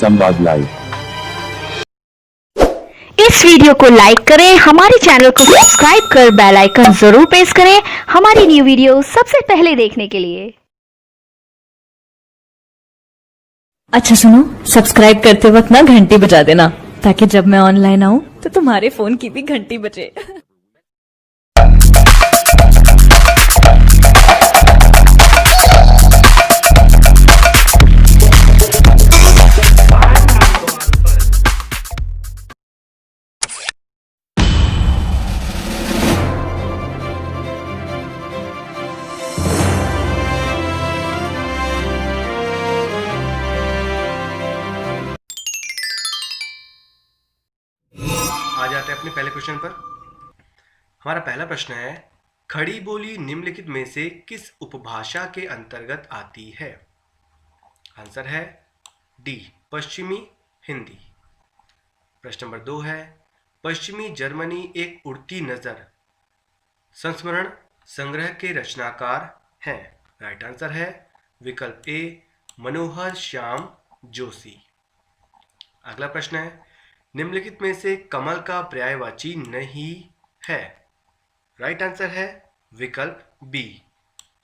संवाद लाइव। इस वीडियो को लाइक करें, हमारे चैनल को सब्सक्राइब कर बेल आइकन जरूर प्रेस करें हमारी न्यू वीडियो सबसे पहले देखने के लिए। अच्छा सुनो, सब्सक्राइब करते वक्त ना घंटी बजा देना ताकि जब मैं ऑनलाइन आऊं तो तुम्हारे फोन की भी घंटी बजे। आ जाते हैं अपने पहले क्वेश्चन पर। हमारा पहला प्रश्न है, खड़ी बोली निम्नलिखित में से किस उपभाषा के अंतर्गत आती है? आंसर है डी, पश्चिमी हिंदी। प्रश्न नंबर 2 है, पश्चिमी जर्मनी एक उड़ती नजर संस्मरण संग्रह के रचनाकार हैं। राइट आंसर है विकल्प ए, मनोहर श्याम जोशी। अगला प्रश्न है, निम्नलिखित में से कमल का पर्यायवाची नहीं है। राइट आंसर है विकल्प बी,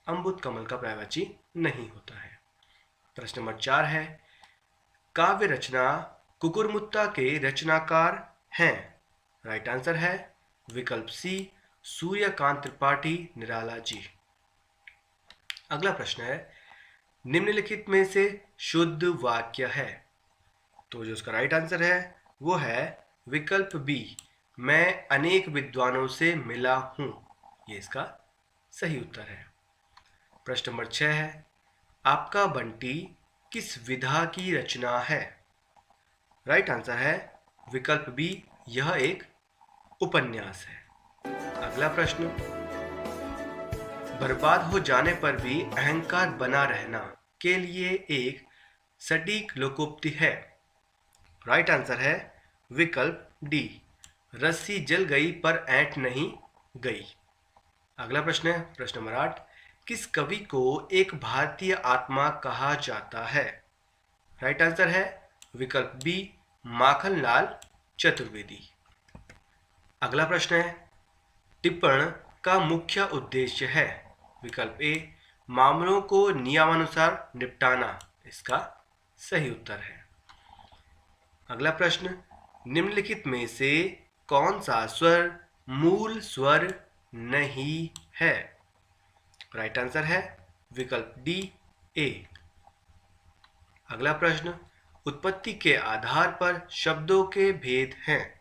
अम्बुद कमल का पर्यायवाची नहीं होता है। प्रश्न नंबर 4 है, काव्य रचना कुकुरमुत्ता के रचनाकार हैं। राइट आंसर है विकल्प सी, सूर्यकांत त्रिपाठी निराला जी। अगला प्रश्न है, निम्नलिखित में से शुद्ध वाक्य है। तो जो उसका राइट आंसर है वो है विकल्प बी, मैं अनेक विद्वानों से मिला हूं। ये इसका सही उत्तर है। प्रश्न नंबर 6 है, आपका बंटी किस विधा की रचना है? राइट आंसर है विकल्प बी, यह एक उपन्यास है। अगला प्रश्न, बर्बाद हो जाने पर भी अहंकार बना रहना के लिए एक सटीक लोकोक्ति है। राइट आंसर है विकल्प डी, रस्सी जल गई पर ऐंठ नहीं गई। अगला प्रश्न है प्रश्न नंबर 8, किस कवि को एक भारतीय आत्मा कहा जाता है? राइट आंसर है विकल्प बी, माखनलाल चतुर्वेदी। अगला प्रश्न है, टिप्पण का मुख्य उद्देश्य है। विकल्प ए, मामलों को नियमानुसार निपटाना। इसका सही उत्तर है। अगला प्रश्न, निम्नलिखित में से कौन सा स्वर मूल स्वर नहीं है? राइट आंसर है विकल्प डी, ए। अगला प्रश्न, उत्पत्ति के आधार पर शब्दों के भेद हैं।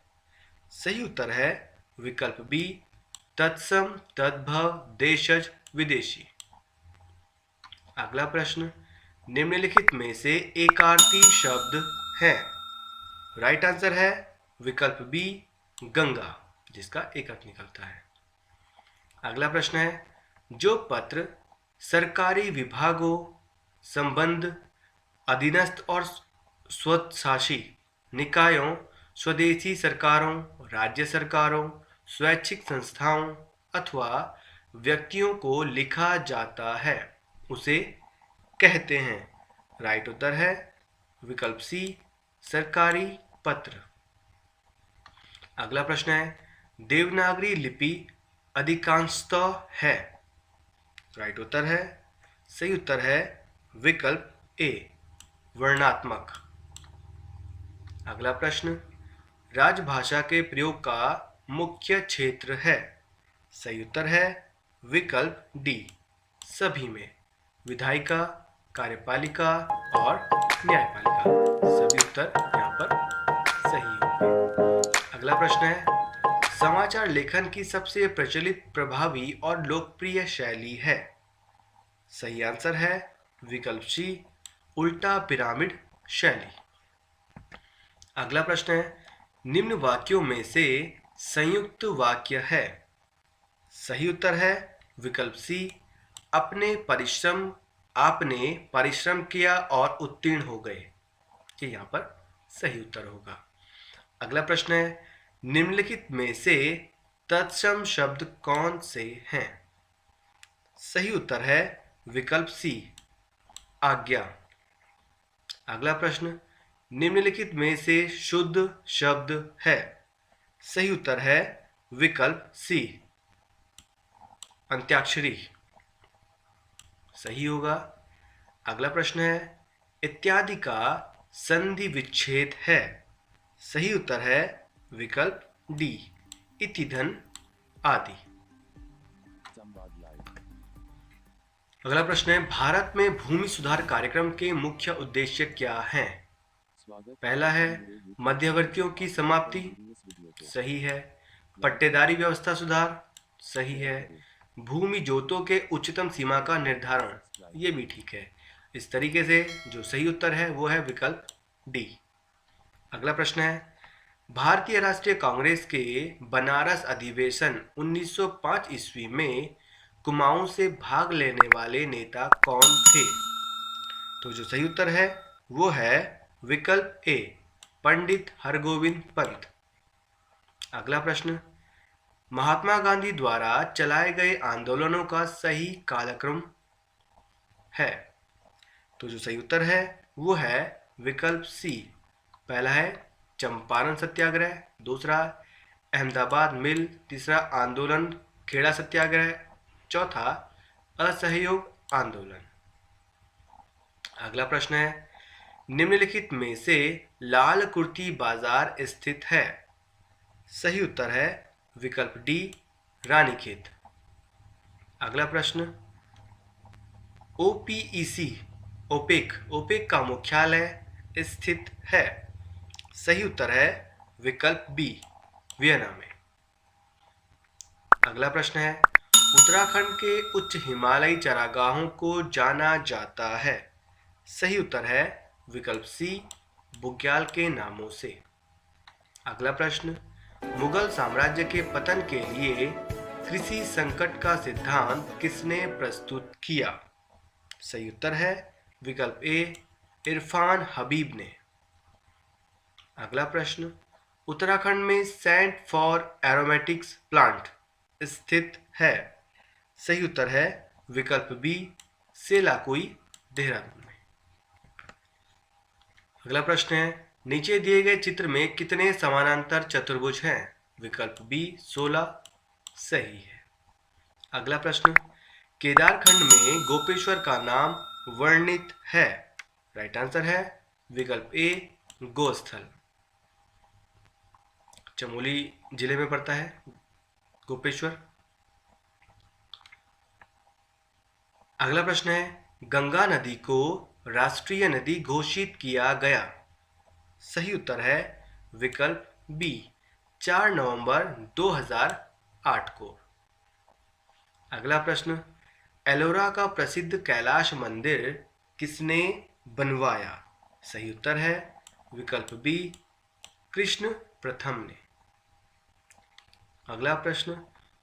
सही उत्तर है विकल्प बी, तत्सम, तद्भव, देशज, विदेशी। अगला प्रश्न, निम्नलिखित में से एकार्थी शब्द हैं। राइट आंसर है विकल्प बी, गंगा, जिसका एक अर्थ निकलता है। अगला प्रश्न है, जो पत्र सरकारी विभागों, संबंध, अधीनस्थ और स्वशासी निकायों, स्वदेशी सरकारों, राज्य सरकारों, स्वैच्छिक संस्थाओं अथवा व्यक्तियों को लिखा जाता है, उसे कहते हैं। राइट उत्तर है विकल्प सी, सरकारी पत्र। अगला प्रश्न है, देवनागरी लिपि अधिकांशतः है। राइट उत्तर है, सही उत्तर है विकल्प ए, वर्णात्मक। अगला प्रश्न, राजभाषा के प्रयोग का मुख्य क्षेत्र है। सही उत्तर है विकल्प डी, सभी में, विधायिका, कार्यपालिका और न्यायपालिका। सभी उत्तर यहाँ पर सही होंगे। अगला प्रश्न है, समाचार लेखन की सबसे प्रचलित, प्रभावी और लोकप्रिय शैली है। सही आंसर है विकल्प सी, उल्टा पिरामिड शैली। अगला प्रश्न है, निम्न वाक्यों में से संयुक्त वाक्य है। सही उत्तर है विकल्प सी, आपने परिश्रम किया और उत्तीर्ण हो गए। ये यहाँ पर सही उत्तर होगा। अगला प्रश्न है, निम्नलिखित में से तत्सम शब्द कौन से हैं? सही उत्तर है विकल्प सी, आज्ञा। अगला प्रश्न, निम्नलिखित में से शुद्ध शब्द है? सही उत्तर है विकल्प सी, अंत्याक्षरी। सही होगा। अगला प्रश्न है, इत्यादि का संधि विच्छेद है? सही उत्तर है विकल्प डी, इति धन आदि। अगला प्रश्न है, भारत में भूमि सुधार कार्यक्रम के मुख्य उद्देश्य क्या हैं? पहला है मध्यवर्तियों की समाप्ति, सही है। पट्टेदारी व्यवस्था सुधार, सही है। भूमि जोतों के उच्चतम सीमा का निर्धारण, ये भी ठीक है। इस तरीके से जो सही उत्तर है वो है विकल्प डी। अगला प्रश्न है, भारतीय राष्ट्रीय कांग्रेस के बनारस अधिवेशन 1905 ईस्वी में कुमाऊं से भाग लेने वाले नेता कौन थे? तो जो सही उत्तर है वो है विकल्प ए, पंडित हरगोविंद पंत। अगला प्रश्न, महात्मा गांधी द्वारा चलाए गए आंदोलनों का सही कालक्रम है? तो जो सही उत्तर है वो है विकल्प सी। पहला है चंपारण सत्याग्रह, दूसरा अहमदाबाद मिल, तीसरा आंदोलन खेड़ा सत्याग्रह, चौथा असहयोग आंदोलन। अगला प्रश्न है, निम्नलिखित में से लाल कुर्ती बाजार स्थित है? सही उत्तर है विकल्प डी, रानीखेत। अगला प्रश्न, ओपीईसी ओपेक का मुख्यालय स्थित है? सही उत्तर है विकल्प बी, वियना में। अगला प्रश्न है, उत्तराखंड के उच्च हिमालयी चरागाहों को जाना जाता है? सही उत्तर है विकल्प सी, बुग्याल के नामों से। अगला प्रश्न, मुगल साम्राज्य के पतन के लिए कृषि संकट का सिद्धांत किसने प्रस्तुत किया? सही उत्तर है विकल्प ए, इरफान हबीब ने। अगला प्रश्न, उत्तराखंड में सेंट फॉर एरोमेटिक्स प्लांट स्थित है? सही उत्तर है विकल्प बी, सेलाकुई, देहरादून में। अगला प्रश्न है, नीचे दिए गए चित्र में कितने समानांतर चतुर्भुज हैं? विकल्प बी 16 सही है। अगला प्रश्न, केदारखंड में गोपेश्वर का नाम वर्णित है? राइट आंसर है विकल्प ए, गोस्थल। चमोली जिले में पड़ता है गोपेश्वर। अगला प्रश्न है, गंगा नदी को राष्ट्रीय नदी घोषित किया गया? सही उत्तर है विकल्प बी, 4 नवंबर 2008 को। अगला प्रश्न, एलोरा का प्रसिद्ध कैलाश मंदिर किसने बनवाया? सही उत्तर है विकल्प बी, कृष्ण प्रथम ने। अगला प्रश्न,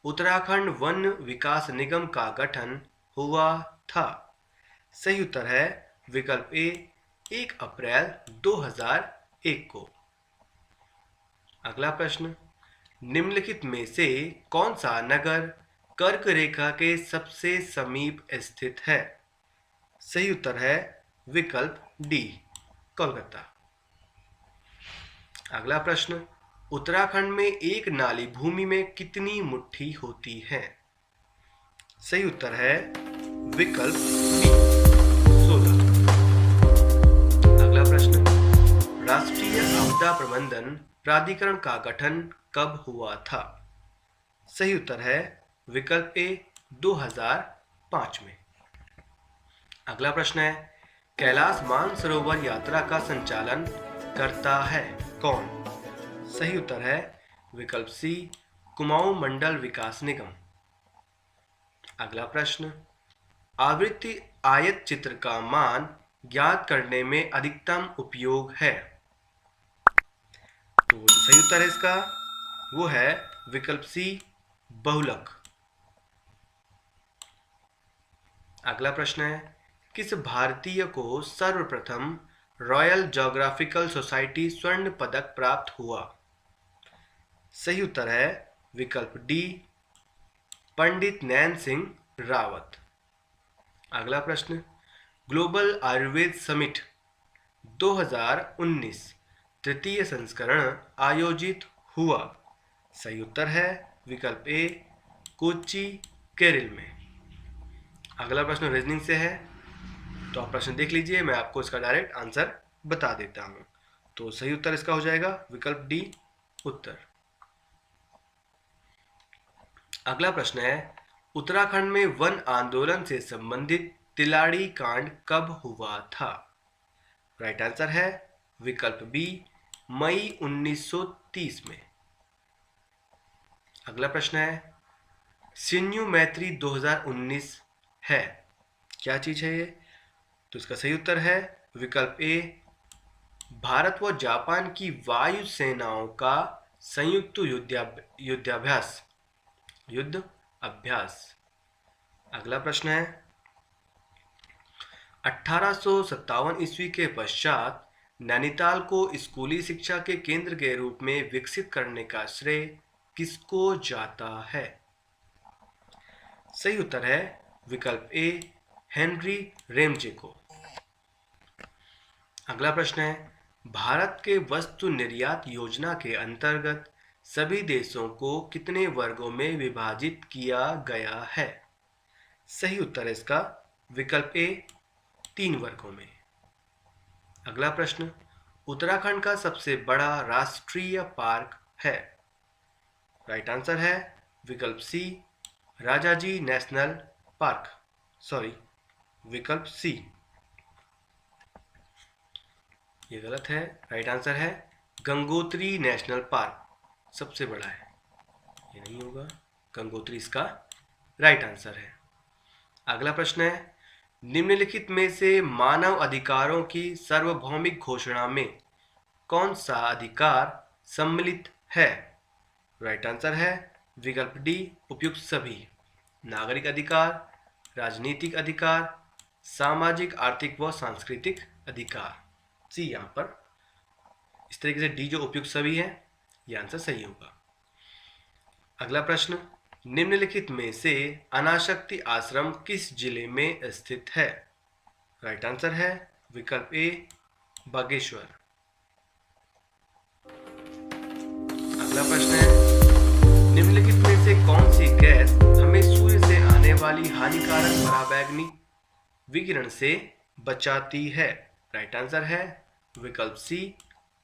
उत्तराखंड वन विकास निगम का गठन हुआ था? सही उत्तर है विकल्प ए, 1 अप्रैल 2001 को। अगला प्रश्न, निम्नलिखित में से कौन सा नगर कर्क रेखा के सबसे समीप स्थित है? सही उत्तर है विकल्प डी, कोलकाता। अगला प्रश्न, उत्तराखंड में एक नाली भूमि में कितनी मुट्ठी होती है? सही उत्तर है विकल्प बी, 16। अगला प्रश्न, राष्ट्रीय आपदा प्रबंधन प्राधिकरण का गठन कब हुआ था? सही उत्तर है विकल्प ए, 2005 में। अगला प्रश्न है, कैलाश मानसरोवर यात्रा का संचालन करता है कौन? सही उत्तर है विकल्प सी, कुमाऊं मंडल विकास निगम। अगला प्रश्न, आवृत्ति आयत चित्र का मान ज्ञात करने में अधिकतम उपयोग है? तो सही उत्तर है इसका वो है विकल्प सी, बहुलक। अगला प्रश्न है, किस भारतीय को सर्वप्रथम रॉयल ज्योग्राफिकल सोसाइटी स्वर्ण पदक प्राप्त हुआ? सही उत्तर है विकल्प डी, पंडित नैन सिंह रावत। अगला प्रश्न, ग्लोबल आयुर्वेद समिट 2019 तृतीय संस्करण आयोजित हुआ? सही उत्तर है विकल्प ए, कोच्चि केरल में। अगला प्रश्न रीजनिंग से है, तो आप प्रश्न देख लीजिए, मैं आपको इसका डायरेक्ट आंसर बता देता हूं। तो सही उत्तर इसका हो जाएगा विकल्प डी, उत्तर। अगला प्रश्न है, उत्तराखंड में वन आंदोलन से संबंधित तिलाड़ी कांड कब हुआ था? राइट आंसर है विकल्प बी, मई 1930 में। अगला प्रश्न है, सिन्यू मैत्री 2019 है, क्या चीज है ये? तो इसका सही उत्तर है विकल्प ए, भारत व जापान की वायु सेनाओं का संयुक्त युद्ध अभ्यास। अगला प्रश्न है, 1857 ईस्वी के पश्चात नैनीताल को स्कूली शिक्षा के केंद्र के रूप में विकसित करने का श्रेय किसको जाता है? सही उत्तर है विकल्प ए, हेनरी रेमजे को। अगला प्रश्न है, भारत के वस्तु निर्यात योजना के अंतर्गत सभी देशों को कितने वर्गों में विभाजित किया गया है? सही उत्तर है इसका विकल्प ए, 3 वर्गों में। अगला प्रश्न, उत्तराखंड का सबसे बड़ा राष्ट्रीय पार्क है? राइट आंसर है विकल्प सी, राजाजी नेशनल पार्क, विकल्प सी। ये गलत है, राइट आंसर है गंगोत्री नेशनल पार्क सबसे बड़ा है, ये नहीं होगा, गंगोत्री इसका राइट आंसर है। अगला प्रश्न है, निम्नलिखित में से मानव अधिकारों की सार्वभौमिक घोषणा में कौन सा अधिकार सम्मिलित है? राइट आंसर है विकल्प डी, उपयुक्त सभी। नागरिक अधिकार, राजनीतिक अधिकार, सामाजिक, आर्थिक व सांस्कृतिक अधिकार। सी यहाँ पर इस तरीके से डी जो उपयुक्त सभी है, यह आंसर सही होगा। अगला प्रश्न, निम्नलिखित में से अनाशक्ति आश्रम किस जिले में स्थित है? राइट आंसर है विकल्प ए, बागेश्वर। अगला प्रश्न है, निम्नलिखित में से कौन सी गैस हमें सूर्य से आने वाली हानिकारक पराबैंगनी विकिरण से बचाती है? राइट आंसर है विकल्प सी,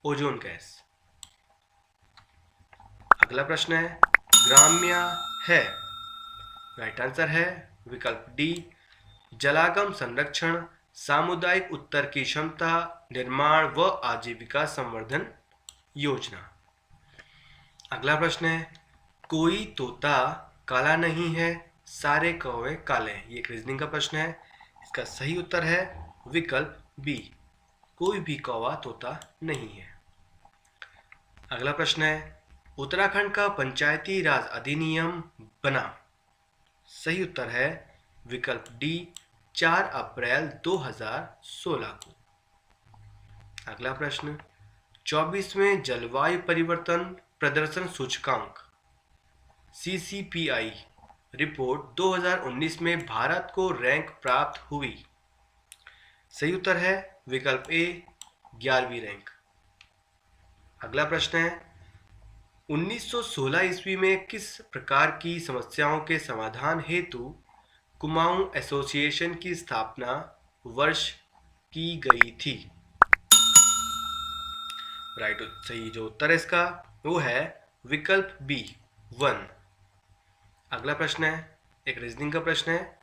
ओजोन गैस। अगला प्रश्न है, ग्राम्य है? राइट आंसर है विकल्प डी, जलागम संरक्षण, सामुदायिक उत्तर की क्षमता निर्माण व आजीविका संवर्धन योजना। अगला प्रश्न है, कोई तोता काला नहीं है, सारे कौवे काले हैं। ये एक रीजनिंग का प्रश्न है, इसका सही उत्तर है विकल्प बी, कोई भी कौवा तोता नहीं है। अगला प्रश्न है, उत्तराखंड का पंचायती राज अधिनियम बना? सही उत्तर है विकल्प डी, 4 अप्रैल 2016 को। अगला प्रश्न, 24वें जलवायु परिवर्तन प्रदर्शन सूचकांक CCPI रिपोर्ट 2019 में भारत को रैंक प्राप्त हुई? सही उत्तर है विकल्प ए, 11वीं रैंक। अगला प्रश्न है, 1916 ईस्वी में किस प्रकार की समस्याओं के समाधान हेतु कुमाऊं एसोसिएशन की स्थापना वर्ष की गई थी? राइट, सही जो उत्तर है इसका वो है विकल्प बी, 1। अगला प्रश्न है, एक रीजनिंग का प्रश्न है,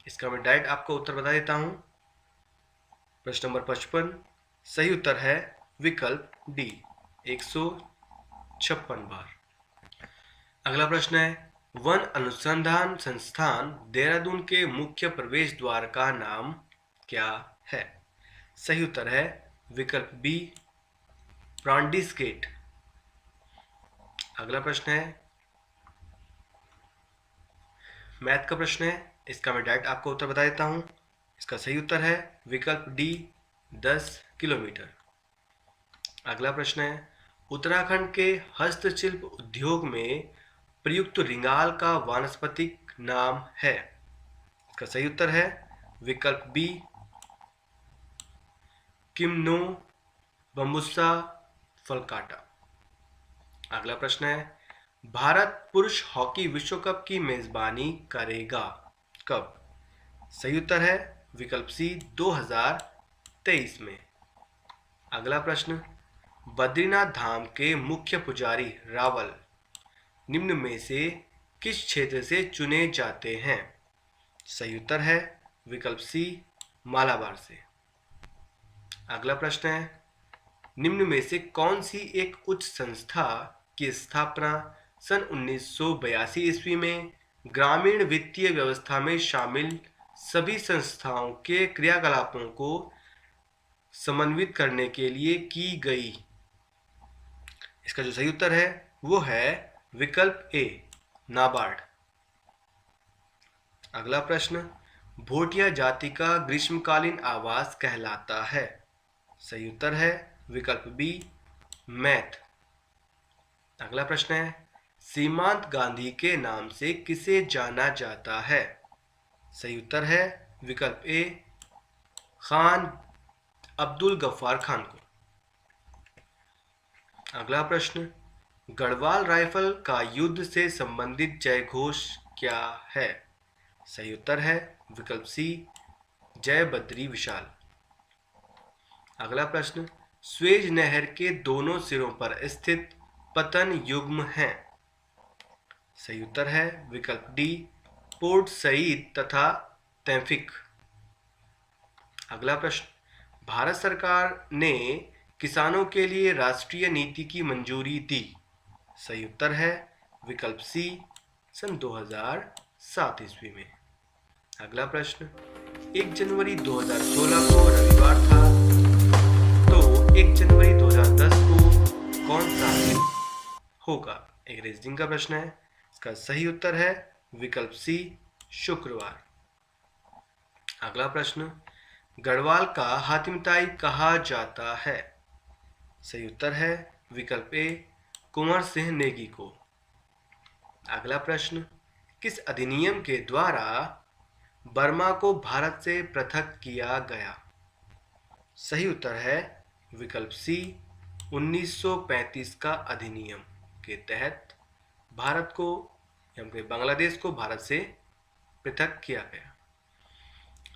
इसका मैं डायरेक्ट आपको उत्तर बता देता हूं। प्रश्न नंबर 55, सही उत्तर है विकल्प डी, 156 बार। अगला प्रश्न है, वन अनुसंधान संस्थान देहरादून के मुख्य प्रवेश द्वार का नाम क्या है? सही उत्तर है विकल्प बी, ब्रांडिस गेट। अगला प्रश्न है, मैथ का प्रश्न है, इसका मैं डायरेक्ट आपको उत्तर बता देता हूं। इसका सही उत्तर है विकल्प डी, 10 किलोमीटर। अगला प्रश्न है, उत्तराखंड के हस्तशिल्प उद्योग में प्रयुक्त रिंगाल का वानस्पतिक नाम है? इसका सही उत्तर है विकल्प बी, किम्नो बम्बुसा फलकाटा। अगला प्रश्न है, भारत पुरुष हॉकी विश्व कप की मेजबानी करेगा कब? सही उत्तर है विकल्प सी 2023 में। अगला प्रश्न, बद्रीनाथ धाम के मुख्य पुजारी रावल निम्न में से किस क्षेत्र से चुने जाते हैं? सही उत्तर है विकल्प सी मालाबार से। अगला प्रश्न है, निम्न में से कौन सी एक उच्च संस्था की स्थापना सन 1982 ईस्वी में ग्रामीण वित्तीय व्यवस्था में शामिल सभी संस्थाओं के क्रियाकलापों को समन्वित करने के लिए की गई? इसका जो सही उत्तर है वो है विकल्प ए नाबार्ड। अगला प्रश्न, भोटिया जाति का ग्रीष्मकालीन आवास कहलाता है? सही उत्तर है विकल्प बी मैथ। अगला प्रश्न है, सीमांत गांधी के नाम से किसे जाना जाता है? सही उत्तर है विकल्प ए खान अब्दुल गफ्फार खान को। अगला प्रश्न, गढ़वाल राइफल का युद्ध से संबंधित जय घोष क्या है? सही उत्तर है विकल्प सी जय बद्री विशाल। अगला प्रश्न, स्वेज नहर के दोनों सिरों पर स्थित पतन युग्म है? सही उत्तर है विकल्प डी पोर्ट सईद तथा तैफिक। अगला प्रश्न, भारत सरकार ने किसानों के लिए राष्ट्रीय नीति की मंजूरी दी? सही उत्तर है विकल्प सी सन 2007 ईस्वी में। अगला प्रश्न, 1 जनवरी 2016 को रविवार था, तो 1 जनवरी 2010 को कौन सा दिन होगा? एक रीजनिंग का प्रश्न है। इसका सही उत्तर है विकल्प सी शुक्रवार। अगला प्रश्न, गढ़वाल का हातिमताई कहा जाता है? सही उत्तर है विकल्प ए कुंवर सिंह नेगी को। अगला प्रश्न, किस अधिनियम के द्वारा बर्मा को भारत से पृथक किया गया? सही उत्तर है विकल्प सी 1935 का अधिनियम के तहत भारत को बांग्लादेश को भारत से पृथक किया गया।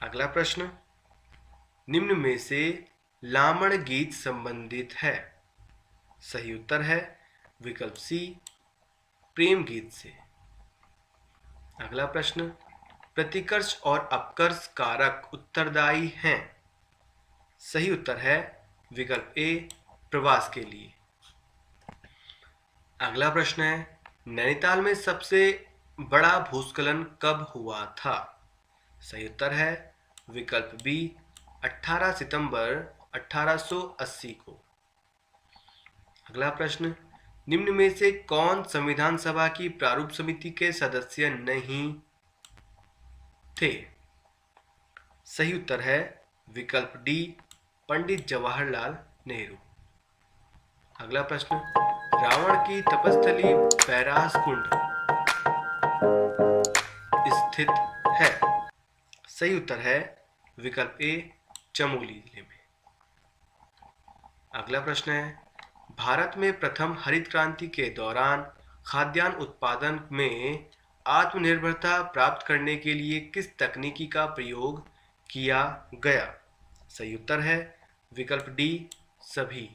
अगला प्रश्न, निम्न में से लामण गीत संबंधित है? सही उत्तर है विकल्प सी प्रेम गीत से। अगला प्रश्न, प्रतिकर्ष और अपकर्ष कारक उत्तरदायी हैं? सही उत्तर है विकल्प ए प्रवास के लिए। अगला प्रश्न है, नैनीताल में सबसे बड़ा भूस्खलन कब हुआ था? सही उत्तर है विकल्प बी 18 सितंबर 1880 को। अगला प्रश्न, निम्न में से कौन संविधान सभा की प्रारूप समिति के सदस्य नहीं थे? सही उत्तर है विकल्प डी पंडित जवाहरलाल नेहरू। अगला प्रश्न, रावण की तपस्थली बैरास कुंड स्थित है? सही उत्तर है विकल्प ए चमोली जिले में। अगला प्रश्न है, भारत में प्रथम हरित क्रांति के दौरान खाद्यान्न उत्पादन में आत्मनिर्भरता प्राप्त करने के लिए किस तकनीकी का प्रयोग किया गया? सही उत्तर है विकल्प डी सभी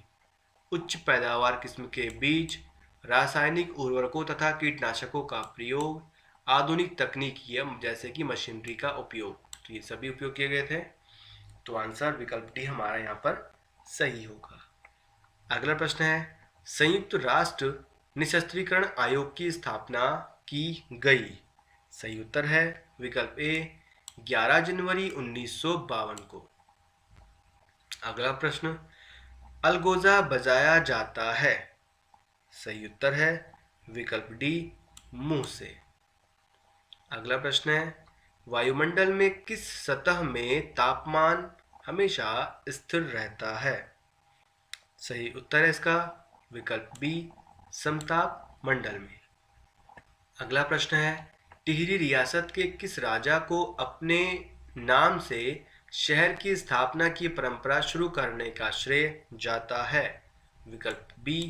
उच्च पैदावार किस्म के बीज, रासायनिक उर्वरकों तथा कीटनाशकों का प्रयोग, आधुनिक तकनीकी जैसे कि मशीनरी का उपयोग, तो ये सभी उपयोग किए गए थे। तो आंसर विकल्प डी हमारा यहाँ पर सही होगा। अगला प्रश्न है, संयुक्त राष्ट्र निशस्त्रीकरण आयोग की स्थापना की गई? सही उत्तर है विकल्प ए 11 जनवरी 1952 को। अगला प्रश्न, अलगोजा बजाया जाता है? सही उत्तर है विकल्प डी मुंह से। अगला प्रश्न है, वायुमंडल में किस सतह में तापमान हमेशा स्थिर रहता है? सही उत्तर है इसका विकल्प बी समताप मंडल में। अगला प्रश्न है, टिहरी रियासत के किस राजा को अपने नाम से शहर की स्थापना की परंपरा शुरू करने का श्रेय जाता है? विकल्प बी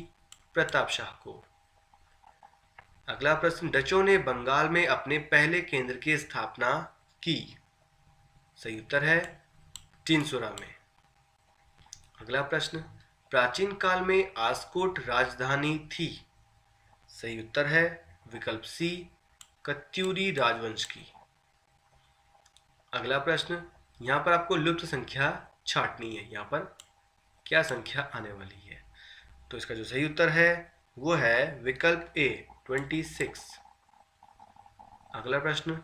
प्रताप शाह को। अगला प्रश्न, डचों ने बंगाल में अपने पहले केंद्र की स्थापना की? सही उत्तर है तिनसुरा में। अगला प्रश्न, प्राचीन काल में आस्कोट राजधानी थी? सही उत्तर है विकल्प सी कत्यूरी राजवंश की। अगला प्रश्न, यहाँ पर आपको लुप्त संख्या छांटनी है। यहाँ पर क्या संख्या आने वाली है? तो इसका जो सही उत्तर है वो है विकल्प ए 26। अगला प्रश्न,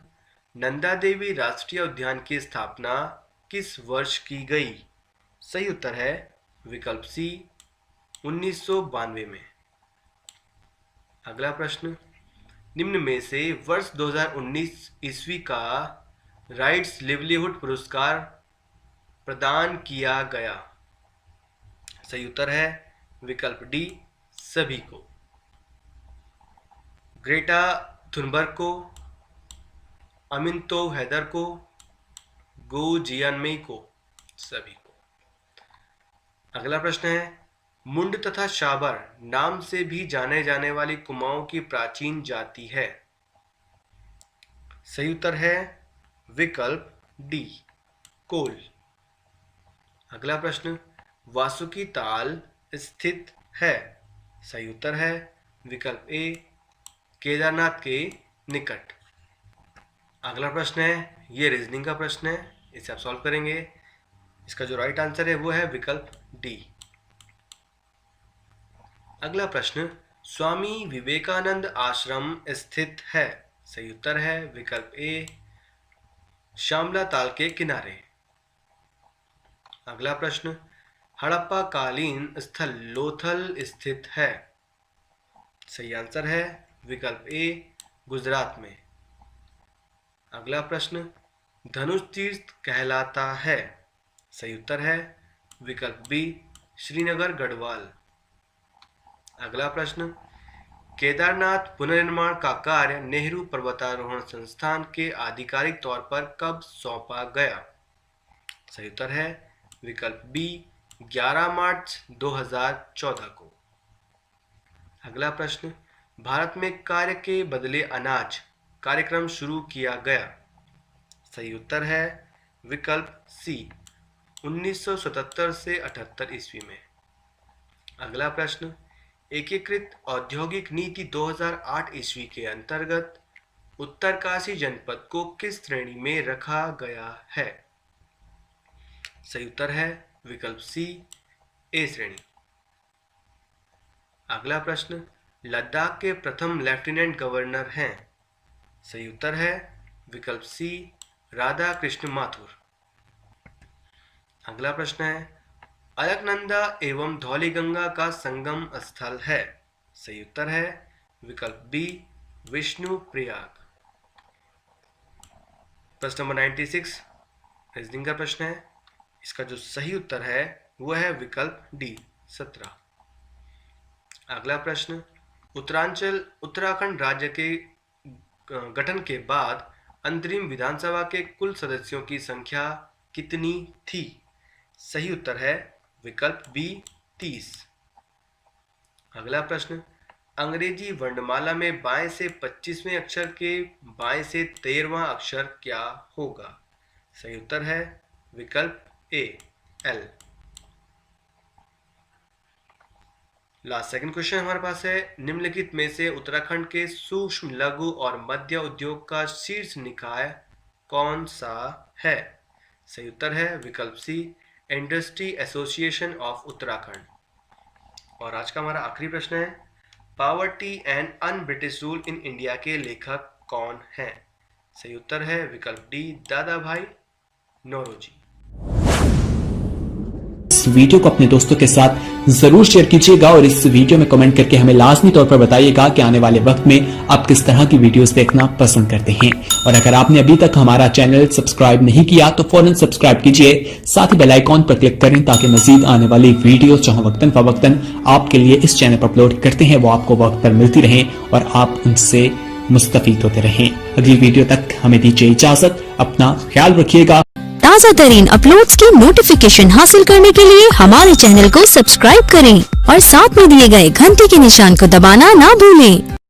नंदा देवी राष्ट्रीय उद्यान की स्थापना किस वर्ष की गई? सही उत्तर है विकल्प सी 1992 में। अगला प्रश्न, निम्न में से वर्ष 2019 ईस्वी का राइट्स लिवलीहुड पुरस्कार प्रदान किया गया? सही उत्तर है विकल्प डी सभी को। ग्रेटा थुनबर्ग को, अमिनतो हैदर को, गो जियानमेई को, सभी को। अगला प्रश्न है, मुंड तथा शाबर नाम से भी जाने जाने वाली कुमाऊं की प्राचीन जाति है? सही उत्तर है विकल्प डी कोल। अगला प्रश्न, वासुकी ताल स्थित है? सही उत्तर है विकल्प ए केदारनाथ के निकट। अगला प्रश्न है, ये रीजनिंग का प्रश्न है, इसे आप सॉल्व करेंगे। इसका जो राइट आंसर है वो है विकल्प डी। अगला प्रश्न, स्वामी विवेकानंद आश्रम स्थित है? सही उत्तर है विकल्प ए श्यामला ताल के किनारे। अगला प्रश्न, हड़प्पा कालीन स्थल लोथल स्थित है? सही आंसर है विकल्प ए गुजरात में। अगला प्रश्न, धनुष तीर्थ कहलाता है? सही उत्तर है विकल्प बी श्रीनगर गढ़वाल। अगला प्रश्न, केदारनाथ पुनर्निर्माण का कार्य नेहरू पर्वतारोहण संस्थान के आधिकारिक तौर पर कब सौंपा गया? सही उत्तर है विकल्प बी 11 मार्च 2014 को। अगला प्रश्न, भारत में कार्य के बदले अनाज कार्यक्रम शुरू किया गया? सही उत्तर है विकल्प सी 1977 से 78 ईस्वी में। अगला प्रश्न, एकीकृत औद्योगिक नीति 2008 ईस्वी के अंतर्गत उत्तरकाशी जनपद को किस श्रेणी में रखा गया है? सही उत्तर है विकल्प सी ए श्रेणी। अगला प्रश्न, लद्दाख के प्रथम लेफ्टिनेंट गवर्नर हैं? सही उत्तर है विकल्प सी राधा कृष्ण माथुर। अगला प्रश्न है, अलकनंदा एवं धौलीगंगा का संगम स्थल है? सही उत्तर है विकल्प बी विष्णु प्रयाग। प्रश्न नंबर 96 रीजनिंग का प्रश्न है, इसका जो सही उत्तर है वह है विकल्प डी 17। अगला प्रश्न, उत्तराखंड राज्य के गठन के बाद अंतरिम विधानसभा के कुल सदस्यों की संख्या कितनी थी? सही उत्तर है विकल्प बी 30। अगला प्रश्न, अंग्रेजी वर्णमाला में बाएं से 25वें अक्षर के बाएं से 13वां अक्षर क्या होगा? सही उत्तर है विकल्प A L. Last second question हमारे पास है, निम्नलिखित में से उत्तराखंड के सूक्ष्म लघु और मध्य उद्योग का शीर्ष निकाय कौन सा है? सही उत्तर है विकल्प सी इंडस्ट्री एसोसिएशन ऑफ उत्तराखंड। और आज का हमारा आखिरी प्रश्न है, poverty and un British rule in India के लेखक कौन हैं? सही उत्तर है विकल्प डी दादा भाई नौरोजी। इस वीडियो को अपने दोस्तों के साथ जरूर शेयर कीजिएगा और इस वीडियो में कमेंट करके हमें लाजमी तौर पर बताइएगा कि आने वाले वक्त में आप किस तरह की वीडियोस देखना पसंद करते हैं। और अगर आपने अभी तक हमारा चैनल सब्सक्राइब नहीं किया तो फौरन सब्सक्राइब कीजिए, साथ ही बेल आइकॉन पर क्लिक करें ताकि मजीद आने वाली वीडियो जहां वक्तन फवक्तन आपके लिए इस चैनल पर अपलोड करते हैं वो आपको वक्त पर मिलती रहे और आप उनसे मुस्तफीद होते रहें। अगली वीडियो तक हमें दीजिए इजाजत, अपना ख्याल रखिएगा। ताज़ा तरीन अपलोड्स की नोटिफिकेशन हासिल करने के लिए हमारे चैनल को सब्सक्राइब करें और साथ में दिए गए घंटी के निशान को दबाना ना भूलें।